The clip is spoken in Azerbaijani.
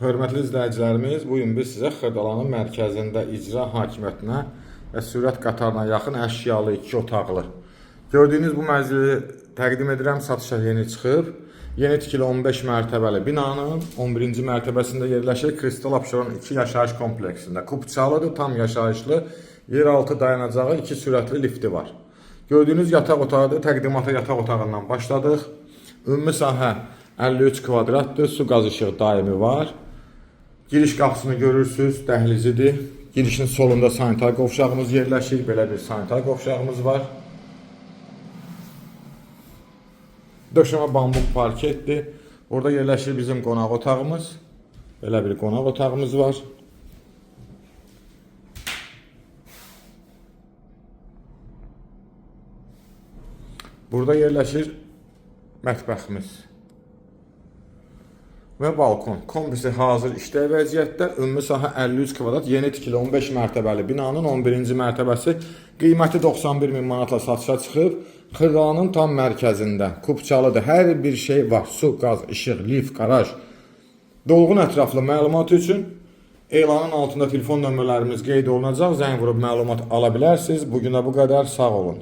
Hörmətli izləyicilərimiz, bugün biz sizə Xırdalanın mərkəzində icra hakimiyyətinə və sürət qatarına yaxın əşyalı 2 otaqlı. Gördüyünüz bu mənzili təqdim edirəm, satışa yeni çıxıb. Yeni tikili 15 mərtəbəli binanın 11-ci mərtəbəsində yerləşir Kristal Abşeron 2 yaşayış kompleksində. Kupçalıdır, tam yaşayışlı, yeraltı dayanacağı 2 sürətli lifti var. Gördüyünüz yataq otağıdır, təqdimata yataq otağından başladıq. Ümumi sahə 53 kvadratdır, su qaz işığı daimi var. Giriş qapısını görürsünüz, dəhlizidir. Girişin solunda sanitar qovşağımız yerləşir, belə bir sanitar qovşağımız var. Döşəmə bambuk parketdir. Orada yerləşir bizim qonaq otağımız. Belə bir qonaq otağımız var. Burada yerləşir mətbəximiz və balkon. Komplisi hazır işləyə vəziyyətdə. Ümumi sahə 53 kvadrat, yeni tikili 15 mərtəbəli binanın 11-ci mərtəbəsi qiyməti 91 min manatla satışa çıxıb. Xırdalanın tam mərkəzində, Kupçalıdır, hər bir şey var. Su, qaz, işıq, lift, qaraj. Dolğun ətraflı məlumat üçün elanın altında telefon nömrələrimiz qeyd olunacaq. Zəng vurub məlumat ala bilərsiniz. Bugün də bu qədər. Sağ olun.